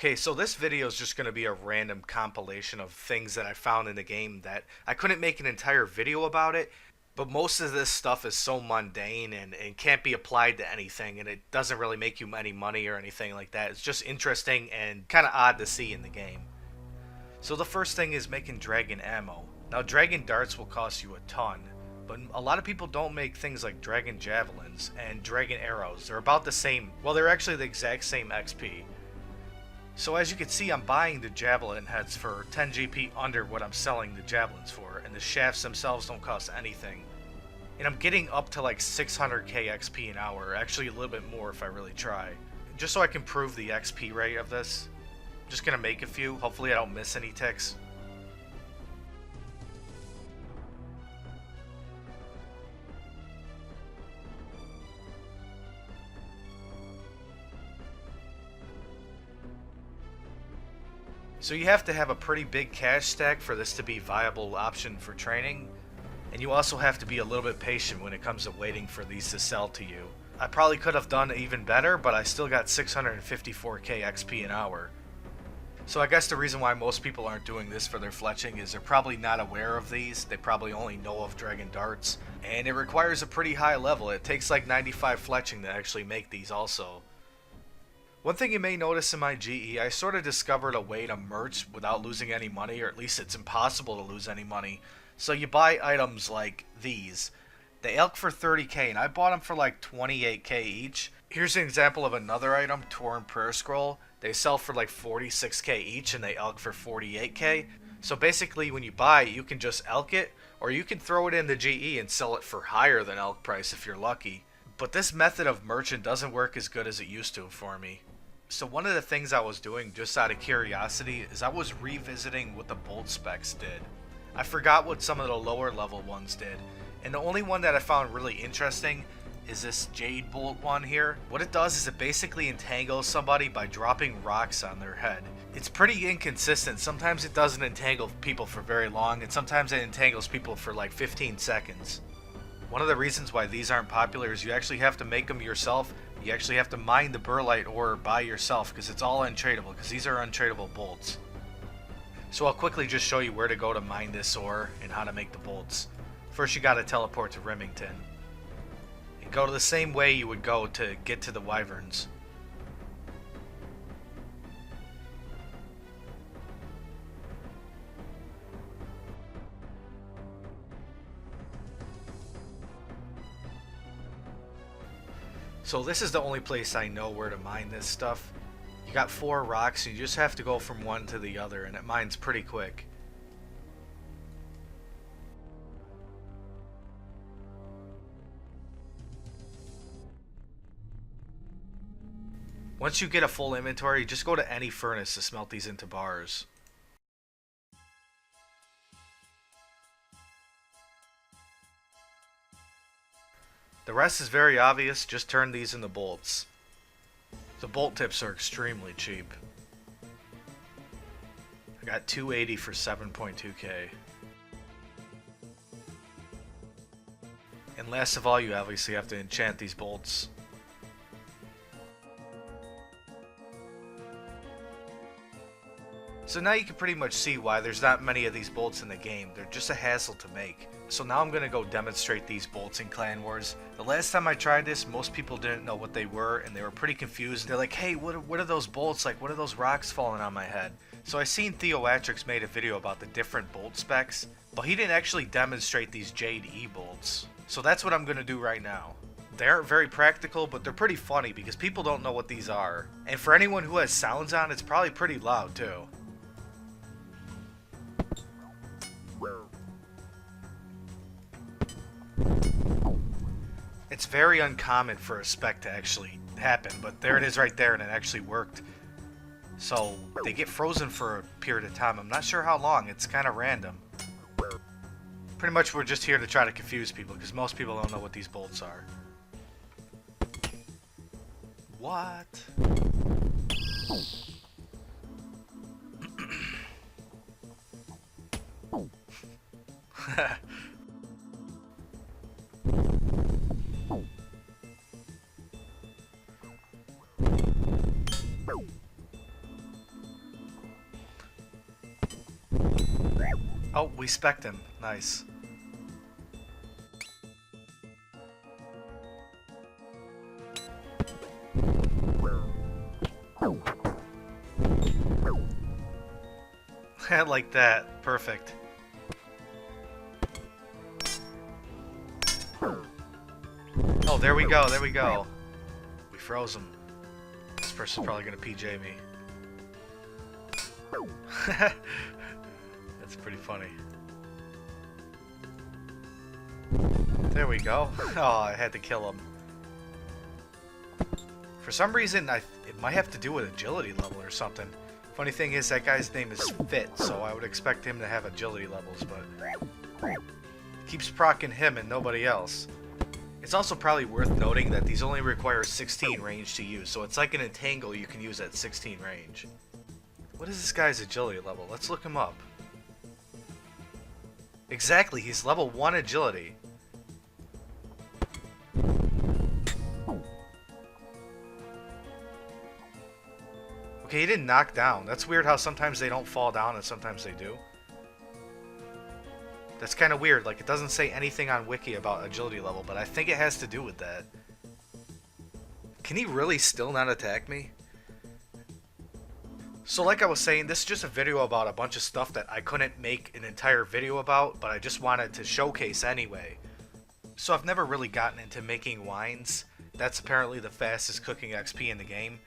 Okay, so this video is just going to be a random compilation of things that I found in the game that I couldn't make an entire video about it, but most of this stuff is so mundane and can't be applied to anything, and it doesn't really make you any money or anything like that. It's just interesting and kind of odd to see in the game. So the first thing is making dragon ammo. Now dragon darts will cost you a ton, but a lot of people don't make things like dragon javelins and dragon arrows. They're about the same, well, they're actually the exact same XP. So as you can see, I'm buying the javelin heads for 10 GP under what I'm selling the javelins for, and the shafts themselves don't cost anything. And I'm getting up to like 600k XP an hour, actually a little bit more if I really try. Just so I can prove the XP rate of this, I'm just gonna make a few, hopefully I don't miss any ticks. So you have to have a pretty big cash stack for this to be a viable option for training, and you also have to be a little bit patient when it comes to waiting for these to sell to you. I probably could have done even better, but I still got 654k XP an hour. So I guess the reason why most people aren't doing this for their fletching is they're probably not aware of these, they probably only know of dragon darts, and it requires a pretty high level. It takes like 95 fletching to actually make these also. One thing you may notice in my GE, I sort of discovered a way to merch without losing any money, or at least it's impossible to lose any money. So you buy items like these. They elk for 30k, and I bought them for like 28k each. Here's an example of another item, Torn Prayer Scroll. They sell for like 46k each, and they elk for 48k. So basically when you buy it, you can just elk it, or you can throw it in the GE and sell it for higher than elk price if you're lucky. But this method of merchant doesn't work as good as it used to for me. So one of the things I was doing just out of curiosity is I was revisiting what the bolt specs did. I forgot what some of the lower level ones did, and the only one that I found really interesting is this jade bolt one here. What it does is it basically entangles somebody by dropping rocks on their head. It's pretty inconsistent. Sometimes it doesn't entangle people for very long, and sometimes it entangles people for like 15 seconds. One of the reasons why these aren't popular is you actually have to make them yourself. You actually have to mine the burlite ore by yourself because it's all untradeable, because these are untradeable bolts. So I'll quickly just show you where to go to mine this ore and how to make the bolts. First you gotta teleport to Remington. And go to the same way you would go to get to the wyverns. So this is the only place I know where to mine this stuff. You got 4 rocks and you just have to go from one to the other, and it mines pretty quick. Once you get a full inventory, just go to any furnace to smelt these into bars. The rest is very obvious, just turn these into bolts. The bolt tips are extremely cheap. I got 280 for 7.2k. And last of all, you obviously have to enchant these bolts. So now you can pretty much see why there's not many of these bolts in the game. They're just a hassle to make. So now I'm going to go demonstrate these bolts in Clan Wars. The last time I tried this, most people didn't know what they were, and they were pretty confused. They're like, hey, what are those bolts? Like, what are those rocks falling on my head? So I seen Theoatrix made a video about the different bolt specs, but he didn't actually demonstrate these Jade E bolts. So that's what I'm going to do right now. They aren't very practical, but they're pretty funny because people don't know what these are. And for anyone who has sounds on, it's probably pretty loud too. It's very uncommon for a spec to actually happen, but there it is right there, and it actually worked. So they get frozen for a period of time. I'm not sure how long. It's kind of random. Pretty much we're just here to try to confuse people because most people don't know what these bolts are. What? Oh, we spec'd him. Nice. Like that. Perfect. Oh, there we go. There we go. We froze him. This person's probably gonna PJ me. That's pretty funny. There we go. Oh, I had to kill him. For some reason, it might have to do with agility level or something. Funny thing is, that guy's name is Fit, so I would expect him to have agility levels, but keeps proccing him and nobody else. It's also probably worth noting that these only require 16 range to use, so it's like an entangle you can use at 16 range. What is this guy's agility level? Let's look him up. Exactly, he's level 1 agility. Okay, he didn't knock down. That's weird how sometimes they don't fall down and sometimes they do. That's kind of weird. Like, it doesn't say anything on Wiki about agility level, but I think it has to do with that. Can he really still not attack me? So like I was saying, this is just a video about a bunch of stuff that I couldn't make an entire video about, but I just wanted to showcase anyway. So I've never really gotten into making wines. That's apparently the fastest cooking XP in the game.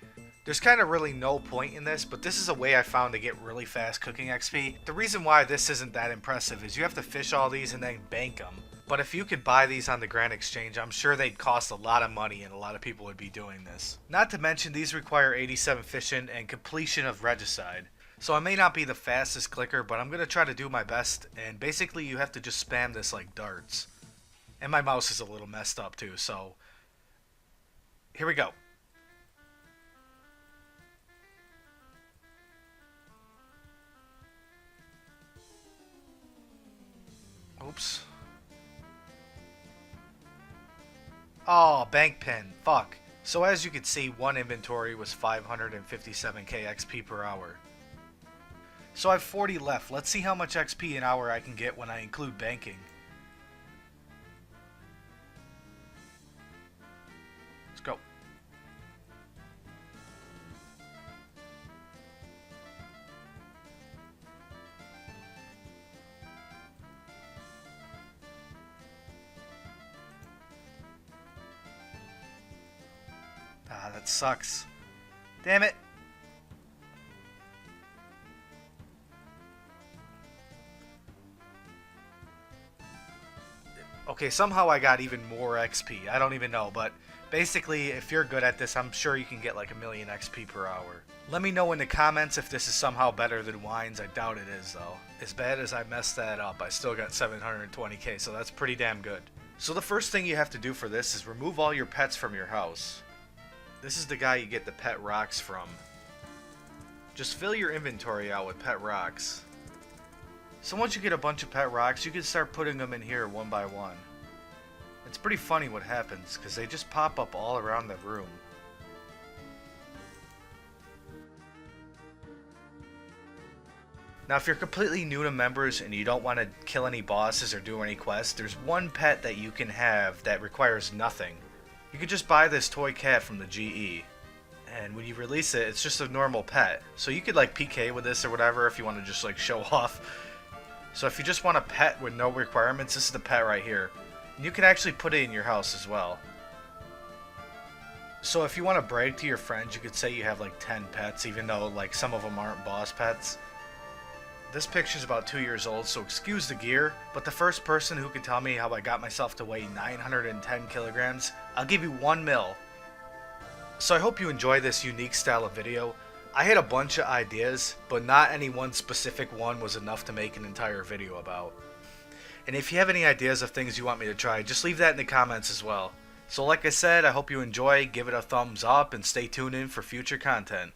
There's kind of really no point in this, but this is a way I found to get really fast cooking XP. The reason why this isn't that impressive is you have to fish all these and then bank them. But if you could buy these on the Grand Exchange, I'm sure they'd cost a lot of money and a lot of people would be doing this. Not to mention these require 87 fishing and completion of regicide. So I may not be the fastest clicker, but I'm going to try to do my best, and basically you have to just spam this like darts. And my mouse is a little messed up too, so here we go. Oops. Oh, bank pin. Fuck. So as you can see, one inventory was 557k XP per hour. So I have 40 left. Let's see how much XP an hour I can get when I include banking. Let's go. Ah, that sucks. Damn it. Okay, somehow I got even more XP. I don't even know, but basically, if you're good at this, I'm sure you can get like 1,000,000 XP per hour. Let me know in the comments if this is somehow better than wines. I doubt it is, though. As bad as I messed that up, I still got 720k, so that's pretty damn good. So the first thing you have to do for this is remove all your pets from your house. This is the guy you get the pet rocks from. Just fill your inventory out with pet rocks. So once you get a bunch of pet rocks, you can start putting them in here one by one. It's pretty funny what happens, because they just pop up all around the room. Now if you're completely new to members and you don't want to kill any bosses or do any quests, there's one pet that you can have that requires nothing. You can just buy this toy cat from the GE. And when you release it, it's just a normal pet. So you could like PK with this or whatever if you want to just like show off. So if you just want a pet with no requirements, this is the pet right here. And you can actually put it in your house as well. So if you want to brag to your friends, you could say you have like 10 pets, even though like some of them aren't boss pets. This picture's about 2 years old, so excuse the gear, but the first person who can tell me how I got myself to weigh 910 kilograms, I'll give you 1 mil. So I hope you enjoy this unique style of video. I had a bunch of ideas, but not any one specific one was enough to make an entire video about. And if you have any ideas of things you want me to try, just leave that in the comments as well. So like I said, I hope you enjoy, give it a thumbs up, and stay tuned in for future content.